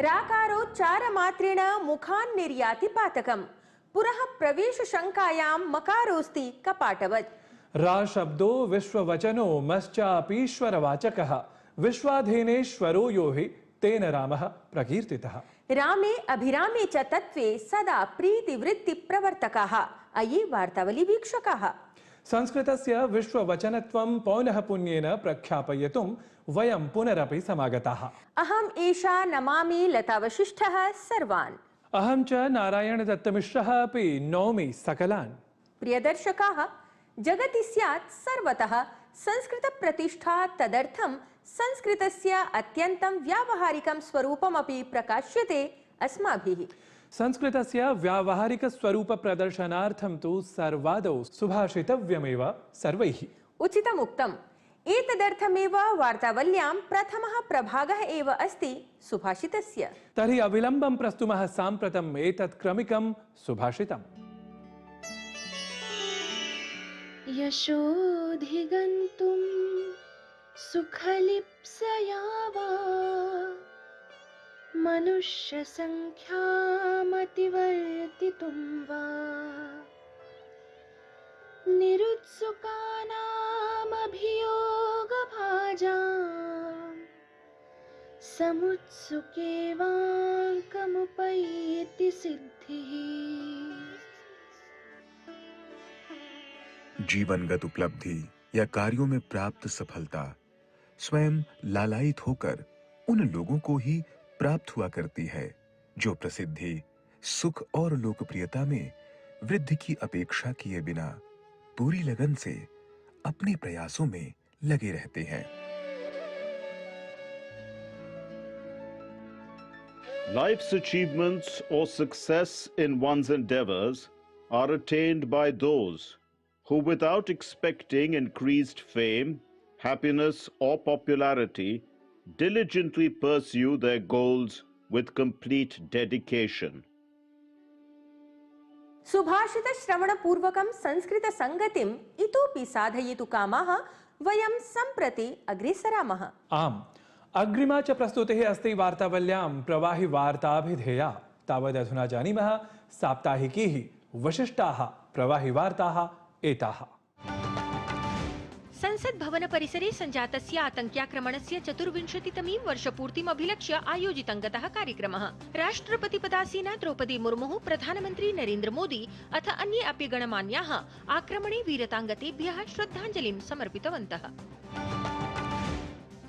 राकारोच्चारमात्रेण मुखान् निर्याति पातकम् पुरः प्रवेश शंकायां मकारोस्ति कपाटवत्। रा शब्दो विश्ववचनो मश्चापीश्वरवाचकः विश्वाधीनेश्वरो यो हि तेन रामः प्रकीर्तितः। रामे अभिरामे च तत्त्वे सदा प्रीतिवृत्ति प्रवर्तकाः अयि वार्तावली वीक्षकाः। संस्कृतस्य विश्ववचनत्वं पौनः पुण्येन प्रख्यापयितुं वयं पुनरपि समागताः। अहम् एषा नमामि लतावशिष्ठः सर्वान्। अहं च नारायणदत्तमिश्रः अपि नौमि सकलान्। प्रियदर्शकाः, जगति स्यात् सर्वतः संस्कृतप्रतिष्ठा, तदर्थं संस्कृतस्य अत्यन्तं व्यावहारिकं स्वरूपमपि प्रकाश्यते अस्माभिः। संस्कृतस्य व्यावहारिक स्वरूप प्रदर्शनार्थं तु सर्वादौ सुभाषितव्यमेव सर्वैः। उचितमुक्तम्। एतदर्थमेव वार्तावल्यां प्रथमः प्रभागः एव अस्ति सुभाषितस्य। तर्हि अविलम्बं प्रस्तुमः साम्प्रतम् एतत् क्रमिकं सुभाषितम्। यशोऽधिगन्तुं सुखलिप्सया वा मनुष्यसङ्ख्यामतिवर्तितुं वा निरुत्सुकानामभियोगभाजां समुत्सुके वाङ्कमुपैति सिद्धिः। जीवनगत उपलब्धि या कार्यों में प्राप्त सफलता स्वयं लालायित होकर उन लोगों को ही प्राप्त हुआ करती है जो प्रसिद्धि, सुख और लोकप्रियता में वृद्धि की अपेक्षा किए बिना पूरी लगन से अपने प्रयासों में लगे रहते हैं। Life's achievements or success in one's endeavors are attained by those who, without expecting increased fame, happiness or popularity, diligently pursue their goals with complete dedication. सुभाषित श्रवण पूर्वकं संस्कृत संगतिम् इतोपि साधयितु कामाः वयं सम्प्रति अग्रेसरामः। आम्, अग्रिमा च प्रस्तुतिः अस्ति वार्तावल्यां प्रवाहि वार्ताभिधेया। तावदधुना जानीमः साप्ताहिकीः विशिष्टाः प्रवाहि वार्ताः एताः। संसद भवन परिसरे संजातस्य आतंक्याक्रमणस्य 24तमीं वर्षपूर्तिम् अभिलक्ष्य आयोजितं गतः कार्यक्रमः। राष्ट्रपतिपदासीना द्रौपदी मुर्मुः, प्रधानमन्त्री नरेन्द्र मोदी अथ अन्ये अपि गणमान्याः आक्रमणे वीरताङ्गतेभ्यः श्रद्धाञ्जलिं समर्पितवन्तः।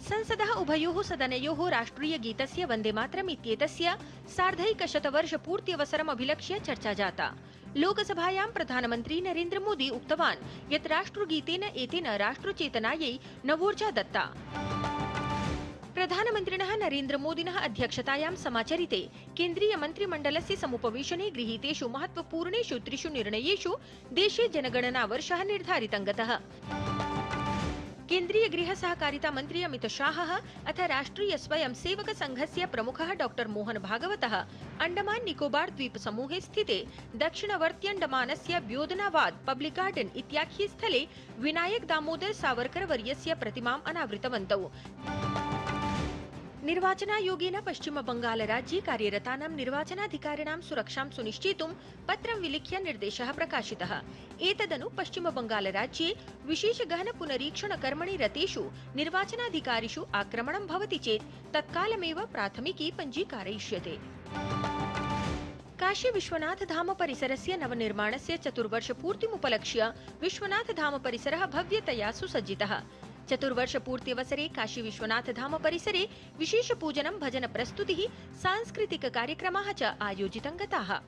संसदः उभयोः सदनयोः राष्ट्रियगीतस्य वन्दे मातरम् इत्येतस्य सार्धैकशतवर्षपूर्त्यवसरम् अभिलक्ष्य चर्चा जाता। लोकसभायां प्रधानमन्त्री नरेन्द्र मोदी उक्तवान् यत् राष्ट्रगीतेन एतेन राष्ट्रचेतनायै नवोर्जा दत्ता। प्रधानमन्त्रिणः नरेन्द्र मोदिनः अध्यक्षतायां समाचरिते केन्द्रीय मन्त्रिमण्डलस्य समुपवेशने गृहीतेषु महत्वपूर्णेषु 3 निर्णयेषु देशे जनगणना वर्षः निर्धारितं गतः। केन्द्रीय गृह सहकारिता मंत्री अमित शाहः अथ राष्ट्रिय स्वयं सेवक संघस्य प्रमुखः डॉक्टर मोहन भागवतः अंडमान निकोबार द्वीप समूहे स्थिते दक्षिणवर्त्यण्डमानस्य ब्योदनावाद पब्लिक गार्डन इत्याख्ये स्थले विनायक दामोदर सावरकर वर्यस्य प्रतिमाम् अनावृतवन्तौ। निर्वाचनायोगेन पश्चिम बंगाल राज्ये कार्यरतानां निर्वाचनाधिकारिणां सुरक्षां सुनिश्चेतुं पत्रं विलिख्य निर्देशः प्रकाशितः। एतदनु पश्चिम बंगाल राज्ये विशेष गहन पुनरीक्षण कर्मणि रतेषु निर्वाचनाधिकारिषु आक्रमणं भवति चेत् तत्कालमेव प्राथमिकी पञ्जीकारयिष्यते। काशी विश्वनाथ धाम परिसरस्य नवनिर्माणस्य 4 वर्षपूर्तिमुपलक्ष्य विश्वनाथ धाम परिसरः भव्यतया सुसज्जितः। 4 वर्षपूर्त्यवसरे काशी विश्वनाथ धाम परिसरे विशेष पूजनं, भजन प्रस्तुतिः, सांस्कृतिक कार्यक्रमाः च आयोजितं गताः।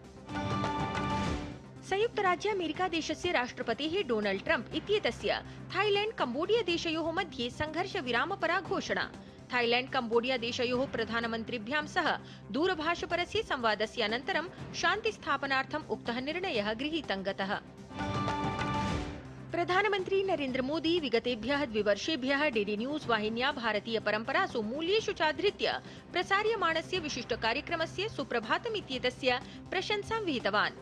संयुक्त राज्य अमेरिका देशस्य राष्ट्रपतेः डोनाल्ड ट्रम्प इत्येतस्य थाईलैंड कंबोडिया देशयोः मध्ये संघर्ष विरामपरा घोषणा। थाईलैंड कंबोडिया देशयोः प्रधानमन्त्रिभ्यां सह दूरभाषपरस्य संवादस्य अनन्तरं शान्ति स्थापनार्थम् उक्तः निर्णयः गृहीतं गतः। प्रधानमन्त्री नरेन्द्र मोदी विगतेभ्यः 2 वर्षेभ्यः डीडी न्यूज वाहिन्या भारतीय परम्परासु मूल्येषु चाधृत्य प्रसार्यमाणस्य विशिष्ट कार्यक्रमस्य सुप्रभातम् इत्येतस्य प्रशंसां विहितवान्।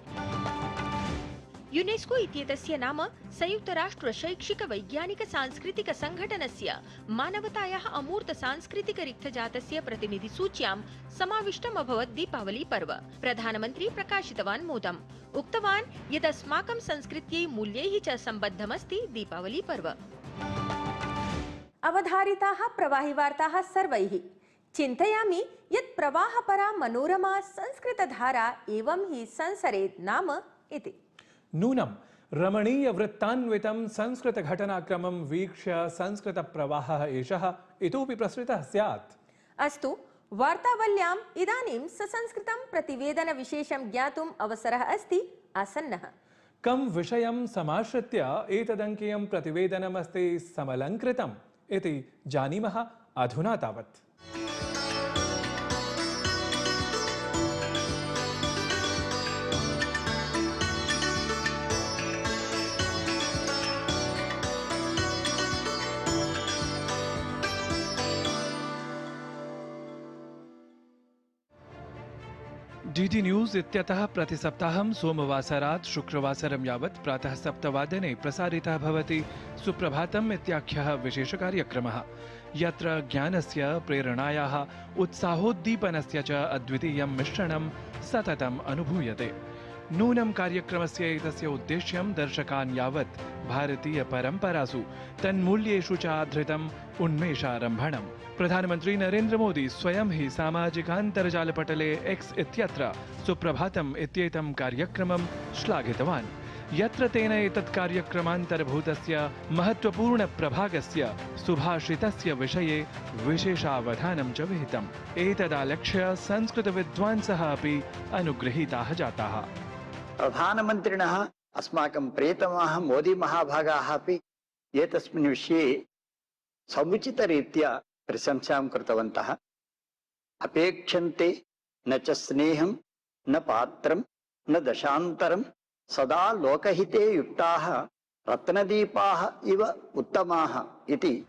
यूनेस्को इत्येतस्य नाम संयुक्तराष्ट्र शैक्षिक वैज्ञानिक सांस्कृतिक संघटनस्य मानवतायाः अमूर्त सांस्कृतिक रिक्थजातस्य प्रतिनिधिसूच्यां समाविष्टम् अभवत् दीपावली पर्व। प्रधानमन्त्री प्रकाशितवान् मोदम्, उक्तवान् यत् अस्माकं संस्कृत्यै मूल्यैः च सम्बद्धमस्ति दीपावली पर्व। अवधारिताः प्रवाहिवार्ताः सर्वैः। चिन्तयामि यत् प्रवाहपरा मनोरमा संस्कृतधारा एवं हि संसरेत् नाम इति। नूनं रमणीयवृत्तान्वितं संस्कृतघटनाक्रमं वीक्ष्य संस्कृतप्रवाहः एषः इतोपि प्रसृतः स्यात्। अस्तु, वार्तावल्याम् इदानीं ससंस्कृतं प्रतिवेदनविशेषं ज्ञातुम् अवसरः अस्ति आसन्नः। कं विषयं समाश्रित्य एतदङ्कीयं प्रतिवेदनमस्ति समलङ्कृतम् इति जानीमः अधुना तावत्। डीडी न्यूज इत्यतः प्रतिसप्ताहं सोमवासरात् शुक्रवासरं यावत् प्रातः 7 प्रसारितः भवति सुप्रभातम् इत्याख्यः विशेषकार्यक्रमः, यत्र ज्ञानस्य, प्रेरणायाः, उत्साहोद्दीपनस्य च अद्वितीयं मिश्रणं सततम् अनुभूयते। नूनं कार्यक्रमस्य एतस्य उद्देश्यं दर्शकान् यावत् भारतीयपरम्परासु तन्मूल्येषु च आधृतम् उन्मेषारम्भणम्। प्रधानमन्त्री नरेन्द्र मोदी स्वयं हि सामाजिकान्तर्जालपटले एक्स इत्यत्र सुप्रभातम् इत्येतं कार्यक्रमं श्लाघितवान्, यत्र तेन एतत् कार्यक्रमान्तर्भूतस्य महत्त्वपूर्णप्रभागस्य सुभाषितस्य विषये विशेषावधानं च विहितम्। एतदालक्ष्य संस्कृतविद्वांसः अपि अनुगृहीताः जाताः। प्रधानमन्त्रिणः अस्माकं प्रियतमाः मोदी महाभागाः अपि एतस्मिन् विषये समुचितरीत्या प्रशंसां कृतवन्तः। अपेक्षन्ते न च स्नेहं न पात्रं न दशान्तरं सदा लोकहिते युक्ताः रत्नदीपाः इव उत्तमाः इति।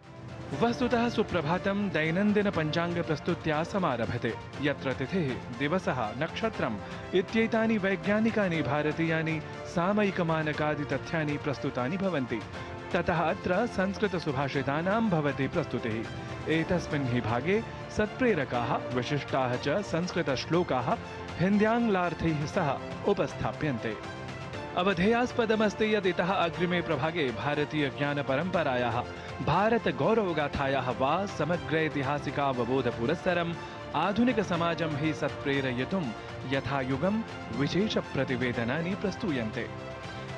वस्तुतः सुप्रभातं दैनन्दिनपञ्चाङ्गप्रस्तुत्या समारभते, यत्र तिथिः, दिवसः, नक्षत्रम् इत्येतानि वैज्ञानिकानि भारतीयानि सामयिकमानकादितथ्यानि प्रस्तुतानि भवन्ति। ततः अत्र संस्कृतसुभाषितानां भवति प्रस्तुतिः। एतस्मिन् हि भागे सत्प्रेरकाः, विशिष्टाः च संस्कृतश्लोकाः हिन्द्याङ्ग्लार्थैः सह उपस्थाप्यन्ते। अवधेयास्पदमस्ति यत् इतः अग्रिमे प्रभागे भारतीयज्ञानपरम्परायाः, भारतगौरवगाथायाः वा समग्रैतिहासिकावबोधपुरस्सरम् आधुनिकसमाजं हि सत्प्रेरयितुं यथायुगं विशेषप्रतिवेदनानि प्रस्तूयन्ते।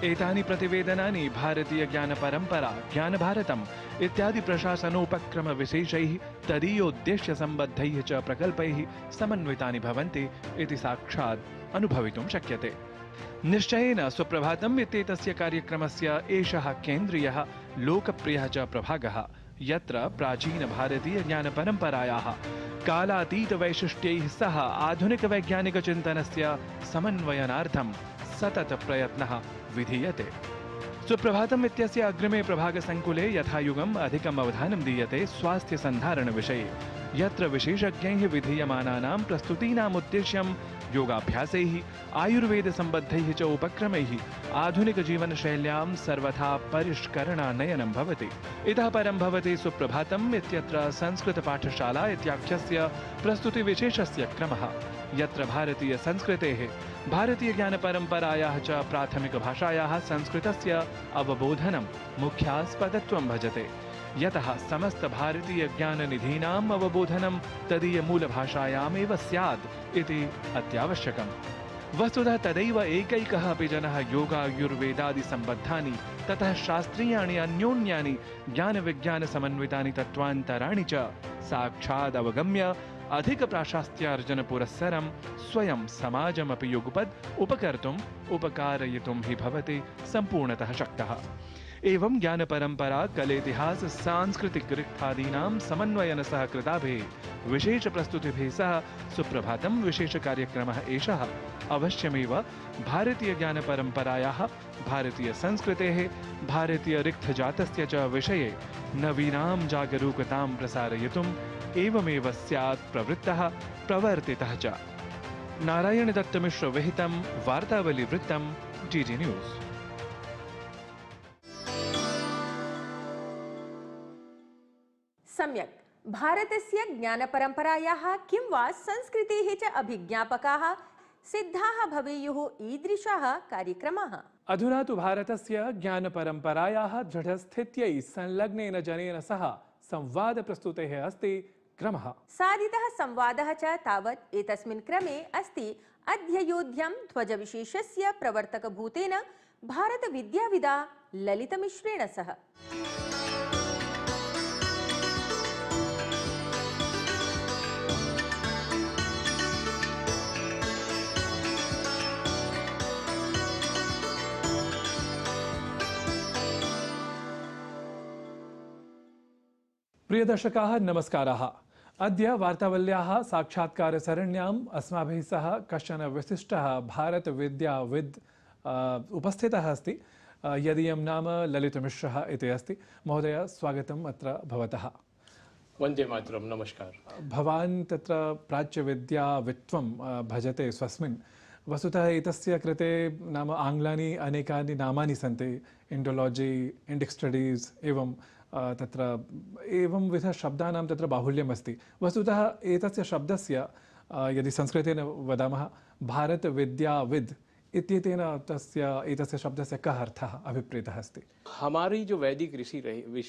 एतानि प्रतिवेदनानि भारतीयज्ञानपरम्परा, ज्ञानभारतम् इत्यादि प्रशासनोपक्रमविशेषैः तदीयोद्देश्यसम्बद्धैः च प्रकल्पैः समन्वितानि भवन्ति इति साक्षात् अनुभवितुं शक्यते। निश्चयेन सुप्रभातम् इत्येतस्य कार्यक्रमस्य एषः केन्द्रीयः, लोकप्रियः च प्रभागः, यत्र प्राचीनभारतीयज्ञानपरम्परायाः कालातीतवैशिष्ट्यैः सह आधुनिकवैज्ञानिकचिन्तनस्य समन्वयनार्थं सततप्रयत्नः विधीयते। सुप्रभातम् इत्यस्य अग्रिमे प्रभागसङ्कुले यथायुगम् अधिकम् अवधानं दीयते स्वास्थ्यसन्धारणविषये, यत्र विशेषज्ञैः विधीयमानानां प्रस्तुतीनाम् उद्देश्यं योगाभ्यासैः, आयुर्वेदसम्बद्धैः च उपक्रमैः आधुनिकजीवनशैल्यां सर्वथा परिष्करणानयनं भवति। इतः परं भवति सुप्रभातम् इत्यत्र संस्कृतपाठशाला इत्याख्यस्य प्रस्तुतिविशेषस्य क्रमः, यत्र भारतीयसंस्कृतेः, भारतीयज्ञानपरम्परायाः च प्राथमिकभाषायाः संस्कृतस्य अवबोधनं मुख्यास्पदत्वं भजते, यतः समस्तभारतीयज्ञाननिधीनाम् अवबोधनं तदीयमूलभाषायामेव स्यात् इति अत्यावश्यकम्। वस्तुतः तदैव एकैकः अपि जनः योगायुर्वेदादिसम्बद्धानि ततः शास्त्रीयाणि अन्योन्यानि ज्ञानविज्ञानसमन्वितानि तत्त्वान्तराणि च साक्षादवगम्य अधिकप्राशास्त्यार्जनपुरस्सरं स्वयं समाजमपि युगपद् उपकर्तुम् उपकारयितुं हि भवति सम्पूर्णतः शक्तः। एवं ज्ञानपरम्परा, कलेतिहास, सांस्कृतिकरिक्थादीनां समन्वयन सह कृताभिः विशेषप्रस्तुतिभिः सह सुप्रभातं विशेषकार्यक्रमः एषः अवश्यमेव भारतीयज्ञानपरम्परायाः, भारतीयसंस्कृतेः, भारतीयरिक्थजातस्य च विषये नवीनां जागरूकतां प्रसारयितुम् एवमेव स्यात् प्रवृत्तः, प्रवर्तितः च। नारायणदत्तमिश्र विहितं वार्तावलीवृत्तं डीडी न्यूज़। सम्यक्। भारतस्य ज्ञानपरम्परायाः किं वा संस्कृतेः च अभिज्ञापकाः सिद्धाः भवेयुः ईदृशाः कार्यक्रमाः। अधुना तु भारतस्य ज्ञानपरम्परायाः दृढस्थित्यै संलग्नेन जनेन सह संवादप्रस्तुतेः अस्ति क्रमः। साधितः संवादः च तावत् एतस्मिन् क्रमे अस्ति अध्ययोध्यं ध्वजविशेषस्य प्रवर्तकभूतेन भारतविद्याविदा ललितमिश्रेण सह। प्रिय दर्शकाः नमस्काराः। अद्य वार्तावल्याः साक्षात्कारसरण्याम् अस्माभिः सह कश्चन विशिष्टः भारतविद्याविद् उपस्थितः अस्ति। यदीयं नाम ललितमिश्रः इति अस्ति। महोदय स्वागतम् अत्र भवतः। वन्दे मातरं। नमस्कार। भवान् तत्र प्राच्यविद्यावित्वं भजते स्वस्मिन्। वस्तुतः एतस्य कृते नाम आङ्ग्लानि अनेकानि नामानि सन्ति। इण्डोलॉजी, इण्डिक् स्टडीज़ एवं तत्र एवं विध शब्दानां तत्र बाहुल्यम् अस्ति। वस्तुतः एतस्य शब्दस्य यदि संस्कृतेन वदामः भारतविद्याविद् इत्येतेन एतस्य शब्दस्य कः अर्थः अभिप्रेतः अस्ति? हमारी जो वैदिक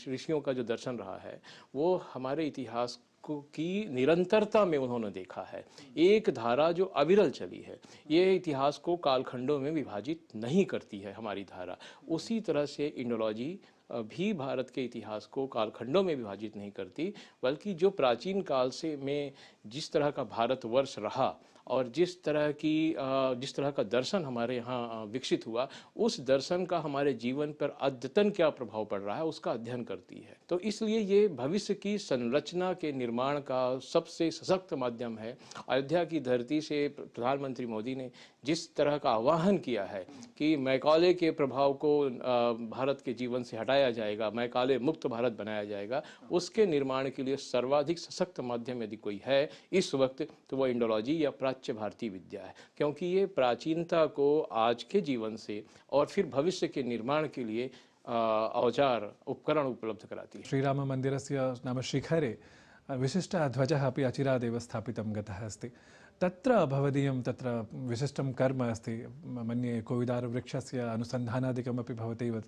ऋषियों का जो दर्शन रहा है वो हमारे इतिहास की निरंतरता में उन्होंने देखा है। एक धारा जो अविरल चली है, ये इतिहास को कालखंडों में विभाजित नहीं करती है हमारी धारा। उसी तरह से इंडोलॉजी भी भारत के इतिहास को कालखंडों में विभाजित नहीं करती, बल्कि जो प्राचीन काल से में जिस तरह का भारतवर्ष रहा और जिस तरह का दर्शन हमारे यहाँ विकसित हुआ, उस दर्शन का हमारे जीवन पर अद्यतन क्या प्रभाव पड़ रहा है उसका अध्ययन करती है। तो इसलिए ये भविष्य की संरचना के निर्माण का सबसे सशक्त माध्यम है। अयोध्या की धरती से प्रधानमंत्री मोदी ने जिस तरह का आह्वान किया है कि मैकाले के प्रभाव को भारत के जीवन से हटाया जाएगा, मैकाले मुक्त भारत बनाया जाएगा, उसके निर्माण के लिए सर्वाधिक सशक्त माध्यम यदि कोई है इस वक्त तो वो इंडोलॉजी या प्राच्य भारतीय विद्या है, क्योंकि ये प्राचीनता को आज के जीवन से और फिर भविष्य के निर्माण के लिए औजार उपकरण उपलब्ध कराती है। श्रीराम मन्दिरस्य नाम शिखरे विशिष्टः ध्वजः अपि अचिरादेव स्थापितं गतः अस्ति। तत्र भवदीयं तत्र विशिष्टं कर्म अस्ति। मन्ये कोविदारवृक्षस्य अनुसन्धानादिकमपि भवतैव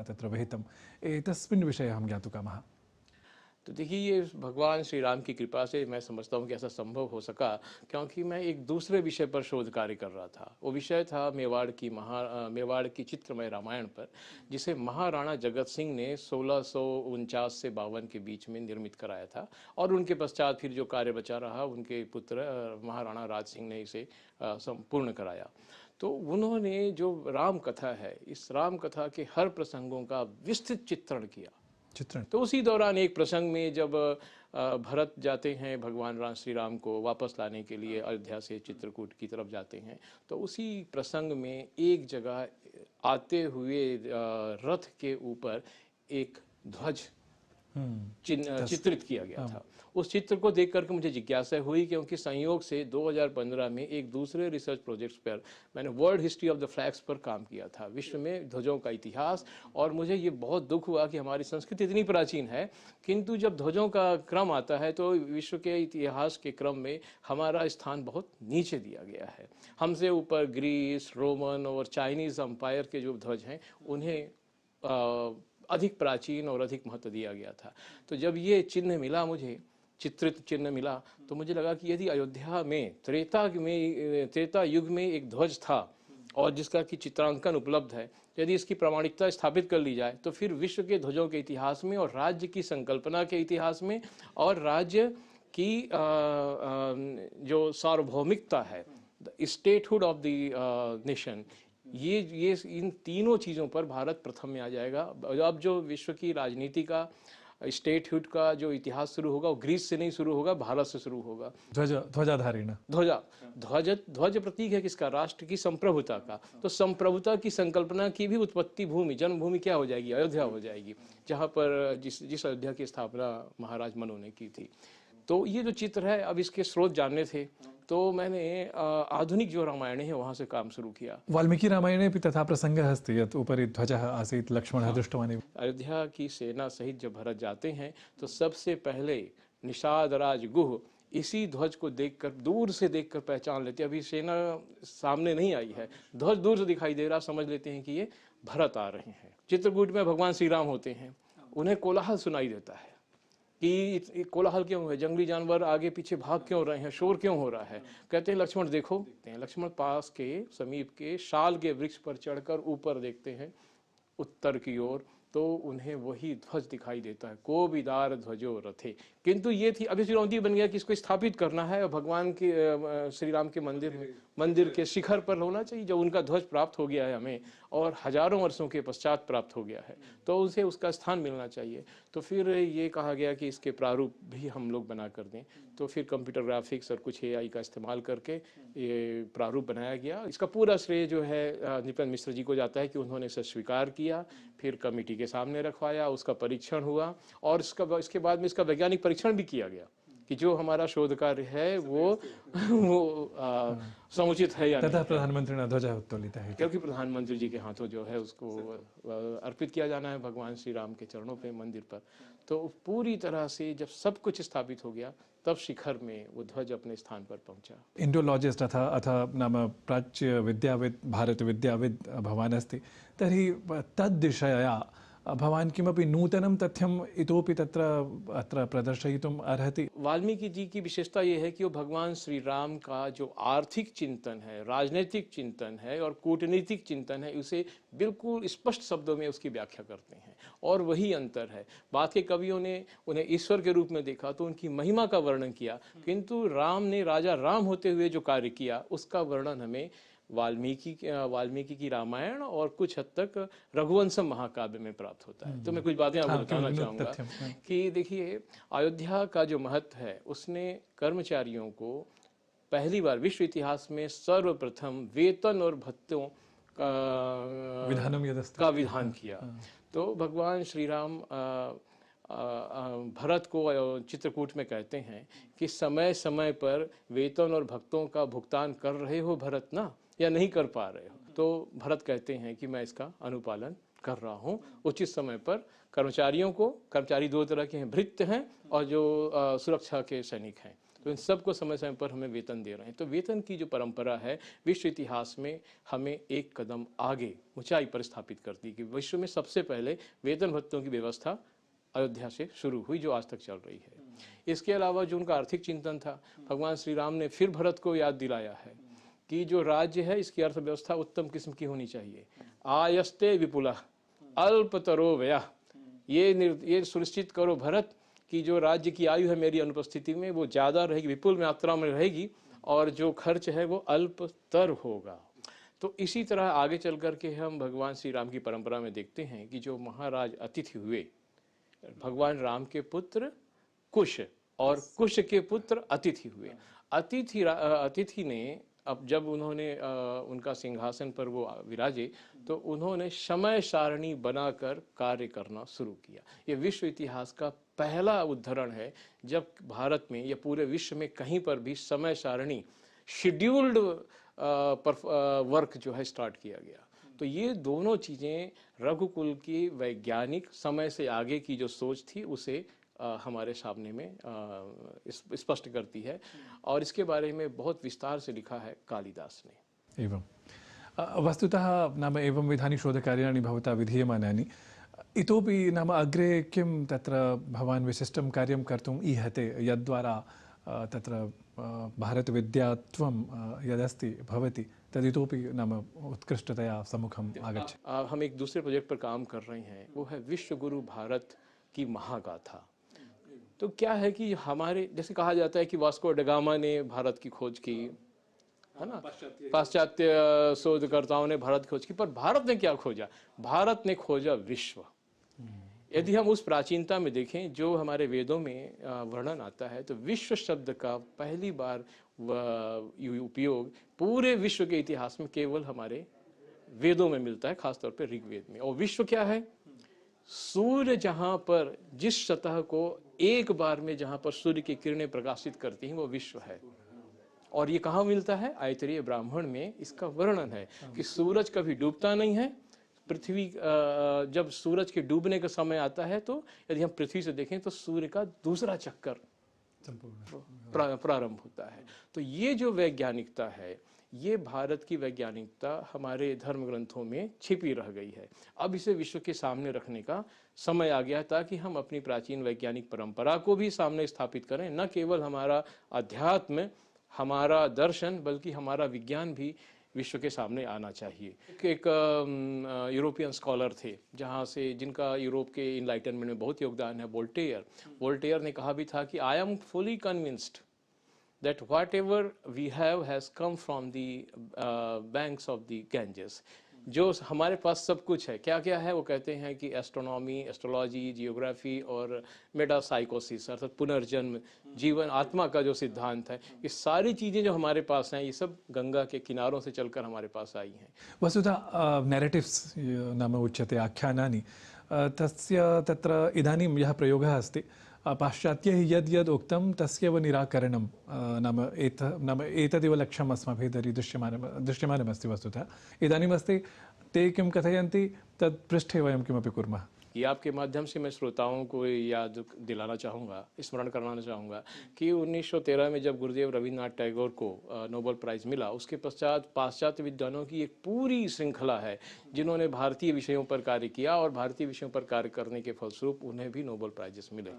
तत्र विहितम्। एतस्मिन् विषये अहं ज्ञातुकामः। तो देखिए, ये भगवान श्री राम की कृपा से मैं समझता हूँ कि ऐसा संभव हो सका, क्योंकि मैं एक दूसरे विषय पर शोध कार्य कर रहा था। वो विषय था मेवाड़ की चित्रमय रामायण पर, जिसे महाराणा जगत सिंह ने 1649 से 52 के बीच में निर्मित कराया था। और उनके पश्चात फिर जो कार्य बचा रहा उनके पुत्र महाराणा राज सिंह ने इसे संपूर्ण कराया। तो उन्होंने जो राम कथा है, इस राम कथा के हर प्रसंगों का विस्तृत चित्रण किया। तो उसी दौरान एक प्रसंग में जब भरत जाते हैं भगवान राम श्री राम को वापस लाने के लिए अयोध्या से चित्रकूट की तरफ जाते हैं, तो उसी प्रसंग में एक जगह आते हुए रथ के ऊपर एक ध्वज चित्रित किया गया था। उस चित्र को देख करके मुझे जिज्ञासा हुई, क्योंकि संयोग से 2015 में एक दूसरे रिसर्च प्रोजेक्ट्स पर मैंने world history of the flags पर काम किया था, विश्व में ध्वजों का इतिहास। और मुझे ये बहुत दुख हुआ कि हमारी संस्कृति इतनी प्राचीन है, किंतु जब ध्वजों का क्रम आता है तो विश्व के इतिहास के क्रम में हमारा स्थान बहुत नीचे दिया गया है। हमसे ऊपर ग्रीस, रोमन और चाइनीज़ अम्पायर के जो ध्वज हैं उन्हें अधिक प्राचीन और अधिक महत्व दिया गया था। तो जब ये चिन्ह मिला, मुझे चित्रित चिन्ह मिला, तो मुझे लगा कि यदि अयोध्या में त्रेता युग में एक ध्वज था और जिसका कि चित्रांकन उपलब्ध है, यदि इसकी प्रामाणिकता स्थापित कर ली जाए तो फिर विश्व के ध्वजों के इतिहास में और राज्य की संकल्पना के इतिहास में और राज्य की जो सार्वभौमिकता है, the statehood of the nation, ये इन तीनों चीज़ों पर भारत प्रथम में आ जाएगा। अब जो विश्व की राजनीति का स्टेटहुड का जो इतिहास शुरू होगा वो ग्रीस से नहीं शुरू होगा, भारत से शुरू होगा। ध्वजाधारिण ध्वज प्रतीक है किसका? राष्ट्र की संप्रभुता का। तो संप्रभुता की संकल्पना की भी उत्पत्ति भूमि, जन्मभूमि क्या हो जाएगी? अयोध्या हो जाएगी, जहाँ पर जिस अयोध्या की स्थापना महाराज मनु ने की थी। तो ये जो चित्र है, अब इसके स्रोत जानने थे तो मैंने आधुनिक जो रामायण है वहाँ से काम शुरू किया। वाल्मीकि रामायणे अपि तथा प्रसङ्गः अस्ति यत् उपरि ध्वजः आसीत् लक्ष्मणः दृष्टवान् एव। अयोध्या की सेना सहित जब भरत जाते हैं तो सबसे पहले निषाद राज गुह इसी ध्वज को देखकर, दूर से देखकर पहचान लेते हैं। अभी सेना सामने नहीं आई है, ध्वज दूर से दिखाई दे रहा, समझ लेते हैं कि ये भरत आ रहे हैं। चित्रकूट में भगवान श्री राम होते हैं, उन्हें कोलाहल सुनाई देता है कि कोलाहल क्यों है, जंगली जानवर आगे पीछे भाग क्यों रहे हैं, शोर क्यों हो रहा है। कहते हैं लक्ष्मण देखो, लक्ष्मण पास के समीप के शाल के वृक्ष पर चढ़कर ऊपर देखते हैं उत्तर की ओर, तो उन्हें वही ध्वज दिखाई देता है, को विदार ध्वजो रथे। किंतु ये थी, अभी चुनौती बन गया कि इसको स्थापित करना है और भगवान के श्री राम के मंदिर के शिखर पर होना चाहिए, जो उनका ध्वज प्राप्त हो गया है हमें और हजारों वर्षों के पश्चात प्राप्त हो गया है, तो उसे उसका स्थान मिलना चाहिए। तो फिर ये कहा गया कि इसके प्रारूप भी हम लोग बना कर दें। तो फिर कंप्यूटर ग्राफिक्स और कुछ AI का इस्तेमाल करके ये प्रारूप बनाया गया। इसका पूरा श्रेय जो है निपन मिश्र जी को जाता है कि उन्होंने इसे स्वीकार किया, फिर कमेटी के सामने रखवाया, उसका परीक्षण हुआ और इसके बाद में इसका वैज्ञानिक परीक्षण भी किया गया कि जो हमारा शोध कार्य है वो समुचित है या तथा नहीं। प्रधानमन्त्रिणा ध्वजः उत्तोलितः इति। क्योंकि प्रधानमंत्री जी के हाथों जो है उसको अर्पित किया जाना है भगवान श्री राम के चरणों पे मंदिर पर। तो पूरी तरह से जब सब कुछ स्थापित हो गया तब शिखर में वो ध्वज अपने स्थान पर पहुंचा। इण्डोलॉजिस्ट् अथ नाम प्राच्यविद्याविद् भारतविद्याविद् भवान् अस्ति, तर्हि तद्दिशया भवान् किमपि नूतनं तथ्यम् इतोपि तत्र अत्र प्रदर्शयितुम् अर्हति? वाल्मीकि जी की विशेषता ये है कि वो भगवान श्री राम का जो आर्थिक चिंतन है, राजनीतिक चिंतन है और कूटनीतिक चिंतन है, उसे बिल्कुल स्पष्ट शब्दों में उसकी व्याख्या करते हैं और वही अंतर है। बाद के कवियों ने उन्हें ईश्वर के रूप में देखा तो उनकी महिमा का वर्णन किया, किंतु राम ने राजा राम होते हुए जो कार्य किया उसका वर्णन हमें वाल्मीकि की रामायण और कुछ हद तक रघुवंशम महाकाव्य में प्राप्त होता है। तो मैं कुछ बातें आपको बताना चाहूँगा कि देखिए अयोध्या का जो महत्व है उसने कर्मचारियों को पहली बार विश्व इतिहास में सर्वप्रथम वेतन और भत्तों का विधान किया। तो भगवान श्री राम भरत को चित्रकूट में कहते हैं कि समय समय पर वेतन और भक्तों का भुगतान कर रहे हो भरत ना, या नहीं कर पा रहे हो? तो भरत कहते हैं कि मैं इसका अनुपालन कर रहा हूँ। उचित समय पर कर्मचारी दो तरह के हैं, भृत्य हैं और जो सुरक्षा के सैनिक हैं, तो इन सबको समय समय पर हमें वेतन दे रहे हैं। तो वेतन की जो परंपरा है विश्व इतिहास में हमें एक कदम आगे ऊंचाई पर स्थापित करती है कि विश्व में सबसे पहले वेतन भत्तों की व्यवस्था अयोध्या से शुरू हुई जो आज तक चल रही है। इसके अलावा जो उनका आर्थिक चिंतन था, भगवान श्री राम ने फिर भरत को याद दिलाया है कि जो राज्य है इसकी अर्थव्यवस्था उत्तम किस्म की होनी चाहिए। आयस्ते विपुला अल्पतरो व्यय, ये सुनिश्चित करो भरत कि जो राज्य की आयु है मेरी अनुपस्थिति में वो ज़्यादा रहेगी, विपुल मात्रा में रहेगी और जो खर्च है वो अल्पतर होगा। तो इसी तरह आगे चल कर के हम भगवान श्री राम की परंपरा में देखते हैं कि जो महाराज अतिथि हुए, भगवान राम के पुत्र कुश और कुश के पुत्र अतिथि हुए। अतिथि ने अब जब उन्होंने उनका सिंहासन पर वो विराजे तो उन्होंने समय सारणी बनाकर कार्य करना शुरू किया। ये विश्व इतिहास का पहला उदाहरण है जब भारत में या पूरे विश्व में कहीं पर भी समय सारणी शेड्यूल्ड वर्क जो है स्टार्ट किया गया। तो ये दोनों चीज़ें रघुकुल की वैज्ञानिक समय से आगे की जो सोच थी उसे हमारे सामने में स्पष्ट करती है और इसके बारे में बहुत विस्तार से लिखा है कालिदास ने। एवं वस्तुतः नाम एवं विधानि शोधकार्याणि भवता विधीयमानानि, इतोपि नाम अग्रे किं तत्र भवान् विशिष्टं कार्यं कर्तुम् ईहते यद्द्वारा तत्र भारतविद्यात्वं यदस्ति भवति तदितोपि नाम उत्कृष्टतया सम्मुखम् आगच्छति। हम एक दूसरे प्रोजेक्ट पर काम कर रहे हैं, वो है विश्व गुरु भारत की महागाथा। तो क्या है कि हमारे जैसे कहा जाता है कि वास्को ड गामा ने भारत की खोज की, है ना, पाश्चात्य शोधकर्ताओं ने भारत की खोज की, पर भारत ने क्या खोजा? भारत ने खोजा विश्व। यदि हम उस प्राचीनता में देखें जो हमारे वेदों में वर्णन आता है तो विश्व शब्द का पहली बार उपयोग पूरे विश्व के इतिहास में केवल हमारे वेदों में मिलता है, खासतौर पर ऋग्वेद में। और विश्व क्या है? सूर्य जहां पर जिस सतह को एक बार में जहां पर सूर्य की किरणें प्रकाशित करती हैं वो विश्व है। और ये कहाँ मिलता है? आयतरीय ब्राह्मण में इसका वर्णन है कि सूरज कभी डूबता नहीं है। पृथ्वी जब सूरज के डूबने का समय आता है तो यदि हम पृथ्वी से देखें तो सूर्य का दूसरा चक्कर प्रारंभ होता है। तो ये जो वैज्ञानिकता है, ये भारत की वैज्ञानिकता हमारे धर्म ग्रंथों में छिपी रह गई है। अब इसे विश्व के सामने रखने का समय आ गया ताकि हम अपनी प्राचीन वैज्ञानिक परंपरा को भी सामने स्थापित करें। न केवल हमारा अध्यात्म, हमारा दर्शन, बल्कि हमारा विज्ञान भी विश्व के सामने आना चाहिए। एक यूरोपियन स्कॉलर थे जहाँ से जिनका यूरोप के इनलाइटनमेंट में बहुत योगदान है, वोल्टेयर ने कहा भी था कि I am fully convinced that whatever we have has come from the banks of the Ganges। जो हमारे पास सब कुछ है, क्या क्या है? वो कहते हैं कि एस्ट्रोनॉमी, एस्ट्रोलॉजी, जियोग्राफी और मेटासाइकोसिस अर्थात पुनर्जन्म, जीवन, आत्मा का जो सिद्धांत है, ये सारी चीज़ें जो हमारे पास हैं, ये सब गंगा के किनारों से चलकर हमारे पास आई हैं। वस्तुतः नैरेटिव्स् नाम उच्यते आख्यानानि, तस्य तत्र इदानीं यः प्रयोगः अस्ति पाश्चात्यैः यद् यद् उक्तं तस्यैव निराकरणं नाम एतदेव लक्ष्यम् अस्माभिः दृश्यमानमस्ति। वस्तुतः इदानीमस्ति ते किं कथयन्ति तत् पृष्ठे वयं किमपि कुर्मः। ये आपके माध्यम से मैं श्रोताओं को याद दिलाना चाहूँगा, स्मरण कराना चाहूँगा कि 1913 में जब गुरुदेव रविन्द्रनाथ टैगोर को नोबेल प्राइज़ मिला, उसके पश्चात पाश्चात्य विद्वानों की एक पूरी श्रृंखला है जिन्होंने भारतीय विषयों पर कार्य किया और भारतीय विषयों पर कार्य करने के फलस्वरूप उन्हें भी नोबेल प्राइजेस मिले।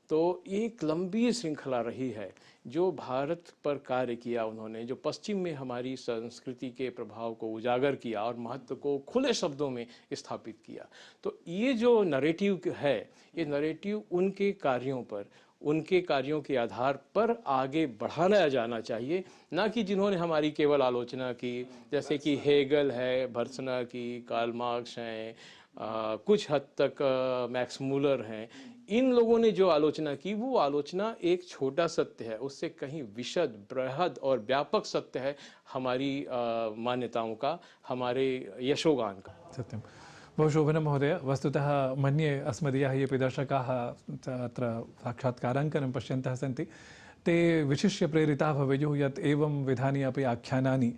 तो एक लंबी श्रृंखला रही है जो भारत पर कार्य किया उन्होंने, जो पश्चिम में हमारी संस्कृति के प्रभाव को उजागर किया और महत्व को खुले शब्दों में स्थापित किया। तो ये जो नरेटिव है, ये नरेटिव उनके कार्यों पर, उनके कार्यों के आधार पर आगे बढ़ाया जाना चाहिए, ना कि जिन्होंने हमारी केवल आलोचना की, जैसे कि हेगल है, भर्सना की, कार्ल मार्क्स हैं, कुछ हद तक मैक्स मूलर हैं। इन लोगों ने जो आलोचना की वो आलोचना एक छोटा सत्य है, उससे कहीं विशद, बृहद और व्यापक सत्य है हमारी मान्यताओं का, हमारे यशोगान का। सत्यं, बहु शोभनं महोदय। वस्तुतः मन्ये अस्मदीयाः येऽपि दर्शकाः अत्र साक्षात्काराङ्कनं पश्यन्तः सन्ति ते विशिष्य प्रेरिताः भवेयुः यत् एवं विधानि अपि आख्यानानि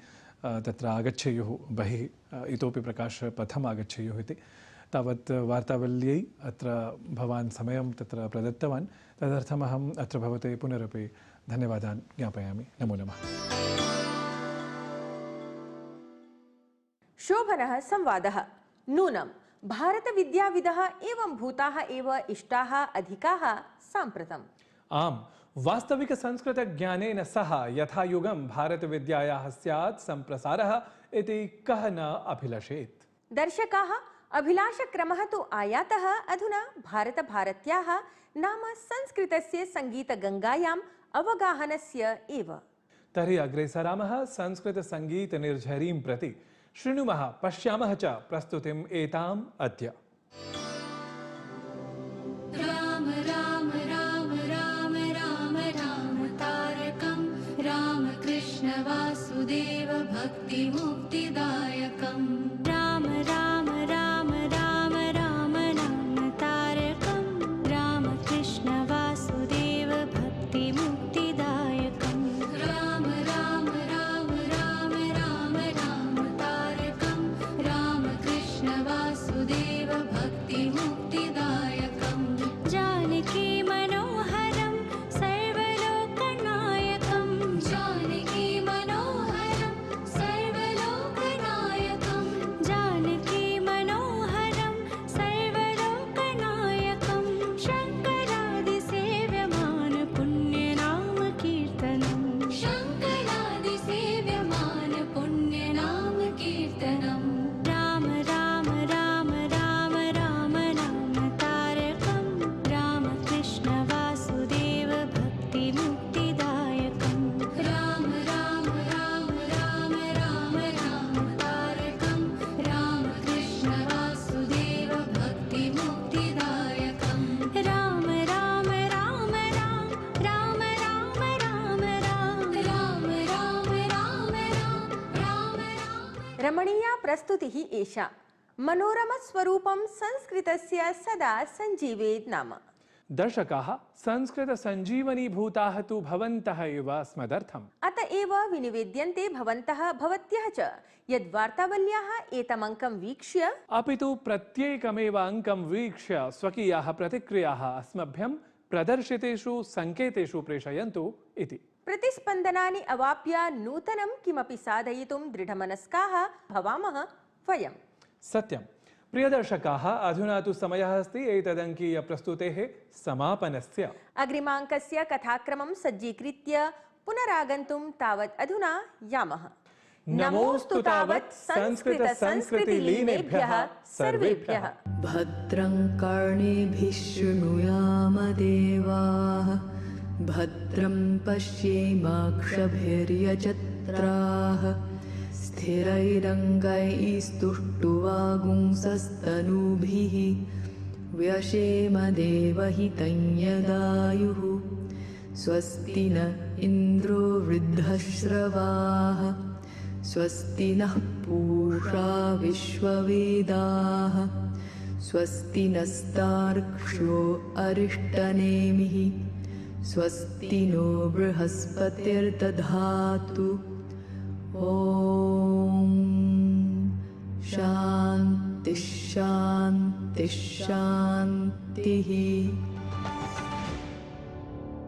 तत्र आगच्छेयुः बहिः, इतोपि प्रकाशपथम् आगच्छेयुः इति। तावत् वार्तावल्यै अत्र भवान् समयं तत्र प्रदत्तवान्, तदर्थमहम् अत्र भवते पुनरपि धन्यवादान् ज्ञापयामि। नमो नमः। शोभनः संवादः। नूनं भारतविद्याविदः एवं भूताः एव इष्टाः अधिकाः साम्प्रतम्। आम्, वास्तविकसंस्कृतज्ञानेन सह यथायुगं भारतविद्यायाः स्यात् सम्प्रसारः इति कः न अभिलषेत्। दर्शकाः, अभिलाषक्रमः तु आयातः अधुना भारतभारत्याः नाम संस्कृतस्य सङ्गीतगङ्गायाम् अवगाहनस्य एव। तर्हि अग्रे सरामः संस्कृतसङ्गीतनिर्झरीं प्रति। शृणुमः, पश्यामः च प्रस्तुतिम् एताम् अद्य। राम राम राम राम राम राम तारकं राम कृष्ण वासुदेव भक्ति मुक्तिदायकं राम राम राम राम राम राम तारकं राम कृष्ण वासुदेव भक्ति मुक्तिदायकं राम राम राम राम राम राम तारकं राम कृष्ण वासुदेव भक्ति मुक्तिदायकं जानकी मनोहरं सर्वलोकनायकं जानकी मनोहरं सर्वलोकनायकं जानकी मनोहरं सर्वलोकनायकं शङ्करादिसेव्यमान पुण्यनाम कीर्तनं शङ्करादिसेव्यमान पुण्यनाम कीर्तनं राम राम राम राम राम राम तारकं राम कृष्ण वासुदेव भक्ति मुक्तिदायकं राम राम राम राम राम राम तारकं राम कृष्ण वासुदेव भक्ति मुक्तिदायकं राम राम राम राम राम राम राम राम राम राम राम राम राम। रमणीया प्रस्तुतिः एषा। मनोरमस्वरूपं संस्कृतस्य सदा सञ्जीवेत् नाम। दर्शकाः संस्कृतसञ्जीवनीभूताः तु भवन्तः एव अस्मदर्थम्। अत एव विनिवेद्यन्ते भवन्तः भवत्यः च यद् वार्तावल्याः एतमङ्कं वीक्ष्य अपि तु प्रत्येकमेव अङ्कं वीक्ष्य स्वकीयाः प्रतिक्रियाः अस्मभ्यं प्रदर्शितेषु सङ्केतेषु प्रेषयन्तु इति। प्रतिस्पन्दनानि अवाप्य नूतनं किमपि साधयितुं दृढमनस्काः भवामः वयम्। सत्यं। प्रियदर्शकाः, अधुना तु समयः अस्ति एतदङ्कीयप्रस्तुतेः समापनस्य। अग्रिमाङ्कस्य कथाक्रमं सज्जीकृत्य पुनरागन्तुं तावत् अधुना यामः। नमोऽस्तु तावत् संस्कृतसंस्कृतिलीनेभ्यः सर्वेभ्यः। भद्रं कर्णेभिः शृणुयाम देवाः, भद्रं पश्येमाक्षभिर्यजत्राः, स्थिरैरङ्गैस्तुष्टुवागुंसस्तनूभिः, व्यशेम देवहितं यदायुः। स्वस्ति न इन्द्रो वृद्धश्रवाः, स्वस्ति नः पूषा विश्ववेदाः, स्वस्ति नस्तार्क्ष्यो अरिष्टनेमिः, स्वस्ति नो बृहस्पतिर्दधातु। ॐ शान्तिः शान्तिः शान्तिः।